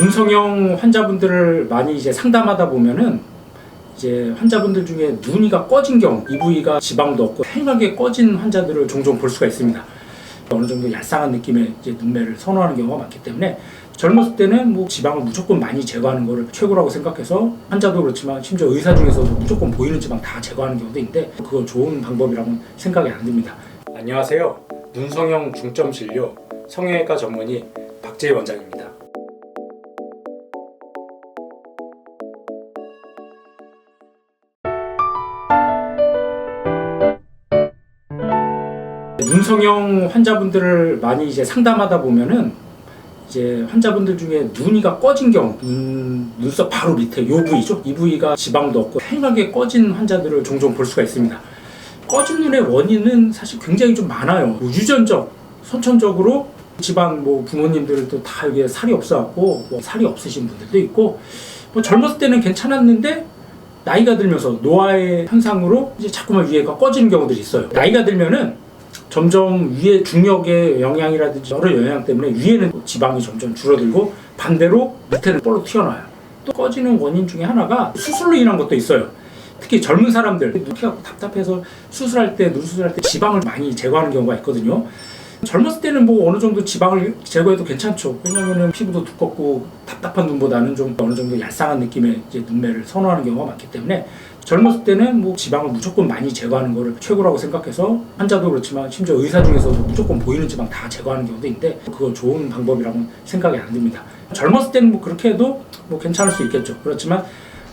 눈성형 환자분들을 많이 이제 상담하다 보면은 이제 환자분들 중에 눈이가 꺼진 경우, 이 부위가 지방도 없고 휑하게 꺼진 환자들을 종종 볼 수가 있습니다. 어느 정도 얄쌍한 느낌의 이제 눈매를 선호하는 경우가 많기 때문에 젊었을 때는 뭐 지방을 무조건 많이 제거하는 것을 최고라고 생각해서 환자도 그렇지만 심지어 의사 중에서도 무조건 보이는 지방 다 제거하는 경우도 있는데 그거 좋은 방법이라고는 생각이 안 듭니다. 안녕하세요. 눈성형 중점 진료 성형외과 전문의 박재희 원장입니다. 눈성형 환자분들을 많이 이제 상담하다 보면은 이제 환자분들 중에 눈이가 꺼진 경우, 눈썹 바로 밑에 이 부위죠. 이 부위가 지방도 없고 휑하게 꺼진 환자들을 종종 볼 수가 있습니다. 꺼진 눈의 원인은 사실 굉장히 좀 많아요. 뭐 유전적, 선천적으로 집안 뭐 부모님들도 다 여기에 살이 없어갖고 뭐 살이 없으신 분들도 있고 뭐 젊었을 때는 괜찮았는데 나이가 들면서 노화의 현상으로 이제 자꾸만 위에가 꺼지는 경우들이 있어요. 나이가 들면은 점점 위에 중력의 영향이라든지 여러 영향 때문에 위에는 지방이 점점 줄어들고 반대로 밑에는 볼록 튀어나와요. 또 꺼지는 원인 중에 하나가 수술로 인한 것도 있어요. 특히 젊은 사람들 눈피가 답답해서 수술할 때, 눈수술할 때 지방을 많이 제거하는 경우가 있거든요. 젊었을 때는 뭐 어느 정도 지방을 제거해도 괜찮죠. 왜냐면은 피부도 두껍고 답답한 눈보다는 좀 어느 정도 얄쌍한 느낌의 이제 눈매를 선호하는 경우가 많기 때문에 젊었을 때는 뭐 지방을 무조건 많이 제거하는 것을 최고라고 생각해서 환자도 그렇지만 심지어 의사 중에서도 무조건 보이는 지방 다 제거하는 경우도 있는데 그거 좋은 방법이라고는 생각이 안 듭니다. 젊었을 때는 뭐 그렇게 해도 뭐 괜찮을 수 있겠죠. 그렇지만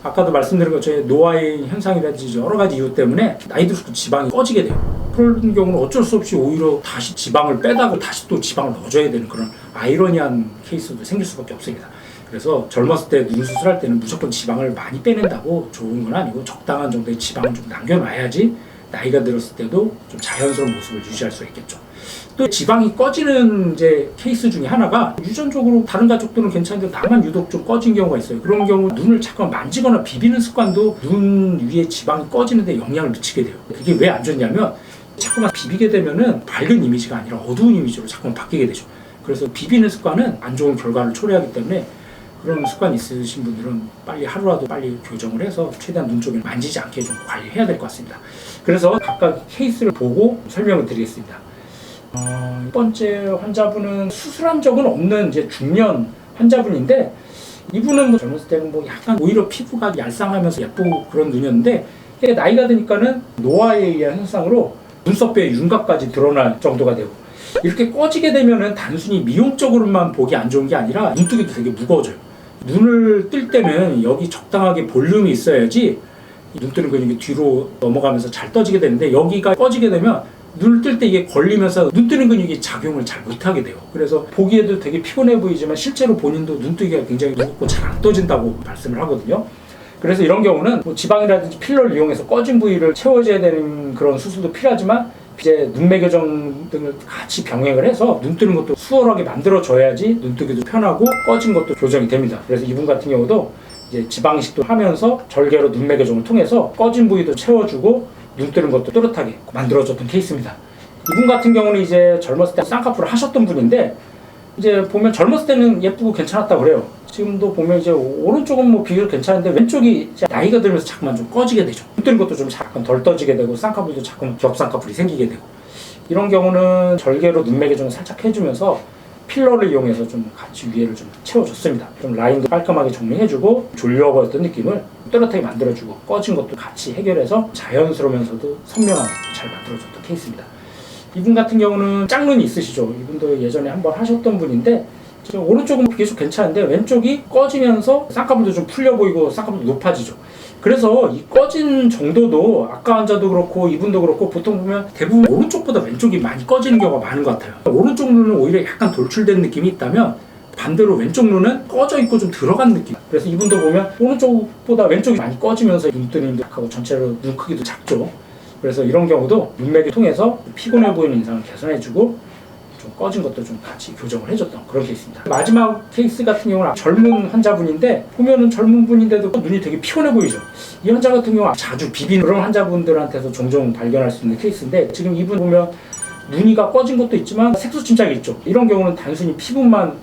아까도 말씀드린 것처럼 노화의 현상이라든지 여러 가지 이유 때문에 나이 들수록 지방이 꺼지게 돼요. 그런 경우는 어쩔 수 없이 오히려 다시 지방을 빼다가 다시 또 지방을 넣어줘야 되는 그런 아이러니한 케이스도 생길 수밖에 없습니다. 그래서 젊었을 때 눈 수술할 때는 무조건 지방을 많이 빼낸다고 좋은 건 아니고 적당한 정도의 지방을 좀 남겨놔야지 나이가 들었을 때도 좀 자연스러운 모습을 유지할 수 있겠죠. 또 지방이 꺼지는 이제 케이스 중에 하나가 유전적으로 다른 가족들은 괜찮은데 나만 유독 좀 꺼진 경우가 있어요. 그런 경우 눈을 잠깐 만지거나 비비는 습관도 눈 위에 지방이 꺼지는데 영향을 미치게 돼요. 그게 왜 안 좋냐면 자꾸만 비비게 되면은 밝은 이미지가 아니라 어두운 이미지로 자꾸만 바뀌게 되죠. 그래서 비비는 습관은 안 좋은 결과를 초래하기 때문에 그런 습관이 있으신 분들은 빨리 하루라도 빨리 교정을 해서 최대한 눈 쪽을 만지지 않게 좀 관리해야 될 것 같습니다. 그래서 각각 케이스를 보고 설명을 드리겠습니다. 첫 번째 환자분은 수술한 적은 없는 이제 중년 환자분인데 이분은 뭐 젊었을 때는 뭐 약간 오히려 피부가 얄쌍하면서 예쁘고 그런 눈이었는데 나이가 드니까는 노화에 의한 현상으로 눈썹에 윤곽까지 드러날 정도가 되고 이렇게 꺼지게 되면은 단순히 미용적으로만 보기 안 좋은 게 아니라 눈두개도 되게 무거워져요. 눈을 뜰 때는 여기 적당하게 볼륨이 있어야지 눈뜨는 근육이 뒤로 넘어가면서 잘 떠지게 되는데 여기가 꺼지게 되면 눈을 뜰 때 이게 걸리면서 눈뜨는 근육이 작용을 잘 못하게 돼요. 그래서 보기에도 되게 피곤해 보이지만 실제로 본인도 눈뜨기가 굉장히 무겁고 잘 안 떠진다고 말씀을 하거든요. 그래서 이런 경우는 뭐 지방이라든지 필러를 이용해서 꺼진 부위를 채워줘야 되는 그런 수술도 필요하지만 이제 눈매 교정 등을 같이 병행을 해서 눈 뜨는 것도 수월하게 만들어줘야지 눈 뜨기도 편하고 꺼진 것도 교정이 됩니다. 그래서 이분 같은 경우도 이제 지방 이식도 하면서 절개로 눈매 교정을 통해서 꺼진 부위도 채워주고 눈 뜨는 것도 또렷하게 만들어줬던 케이스입니다. 이분 같은 경우는 이제 젊었을 때 쌍꺼풀을 하셨던 분인데 이제 보면 젊었을 때는 예쁘고 괜찮았다고 그래요. 지금도 보면 이제 오른쪽은 뭐 비교적 괜찮은데 왼쪽이 이제 나이가 들면서 자꾸만 좀 꺼지게 되죠. 눈 뜨는 것도 좀 잠깐 덜 떠지게 되고 쌍꺼풀도 자꾸만 겹쌍꺼풀이 생기게 되고 이런 경우는 절개로 눈매 교정을 살짝 해주면서 필러를 이용해서 좀 같이 위에를 좀 채워줬습니다. 좀 라인도 깔끔하게 정리해주고 졸려버렸던 느낌을 또렷하게 만들어주고 꺼진 것도 같이 해결해서 자연스러우면서도 선명하게 잘 만들어줬던 케이스입니다. 이분 같은 경우는 짝눈이 있으시죠. 이분도 예전에 한번 하셨던 분인데 오른쪽은 계속 괜찮은데 왼쪽이 꺼지면서 쌍꺼풀도 좀 풀려 보이고 쌍꺼풀도 높아지죠. 그래서 이 꺼진 정도도 아까 환자도 그렇고 이분도 그렇고 보통 보면 대부분 오른쪽보다 왼쪽이 많이 꺼지는 경우가 많은 것 같아요. 오른쪽 눈은 오히려 약간 돌출된 느낌이 있다면 반대로 왼쪽 눈은 꺼져 있고 좀 들어간 느낌. 그래서 이분도 보면 오른쪽보다 왼쪽이 많이 꺼지면서 눈뜨림도 약하고 전체로 눈 크기도 작죠. 그래서 이런 경우도 눈매를 통해서 피곤해 보이는 인상을 개선해주고 좀 꺼진 것도 좀 같이 교정을 해줬던 그런 케이스입니다. 마지막 케이스 같은 경우는 젊은 환자분인데 보면은 젊은 분인데도 눈이 되게 피곤해 보이죠. 이 환자 같은 경우는 자주 비비는 그런 환자분들한테서 종종 발견할 수 있는 케이스인데 지금 이분 보면 눈이가 꺼진 것도 있지만 색소 침착이 있죠. 이런 경우는 단순히 피부만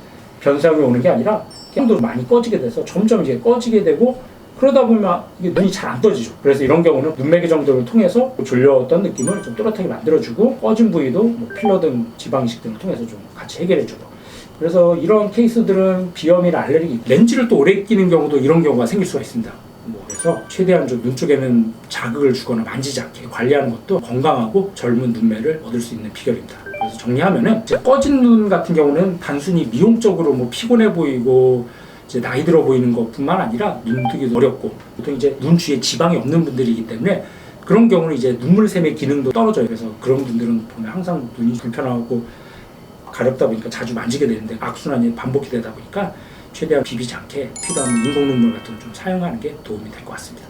변성이 오는 게 아니라 도 많이 꺼지게 돼서 점점 이제 꺼지게 되고 그러다 보면 이게 눈이 잘 안 떠지죠. 그래서 이런 경우는 눈매개 정도를 통해서 졸렸던 느낌을 좀 또렷하게 만들어주고 꺼진 부위도 뭐 필러 등 지방 이식 등을 통해서 좀 같이 해결해주고. 그래서 이런 케이스들은 비염이나 알레르기, 렌즈를 또 오래 끼는 경우도 이런 경우가 생길 수가 있습니다. 그래서 최대한 좀 눈 쪽에는 자극을 주거나 만지지 않게 관리하는 것도 건강하고 젊은 눈매를 얻을 수 있는 비결입니다. 그래서 정리하면은 이제 꺼진 눈 같은 경우는 단순히 미용적으로 뭐 피곤해 보이고 이제 나이 들어 보이는 것뿐만 아니라 눈 뜨기도 어렵고 보통 이제 눈 주위에 지방이 없는 분들이기 때문에 그런 경우는 이제 눈물샘의 기능도 떨어져요. 그래서 그런 분들은 보면 항상 눈이 불편하고 가렵다 보니까 자주 만지게 되는데 악순환이 반복이 되다 보니까 최대한 비비지 않게 필요한 인공 눈물 같은 걸 좀 사용하는 게 도움이 될 것 같습니다.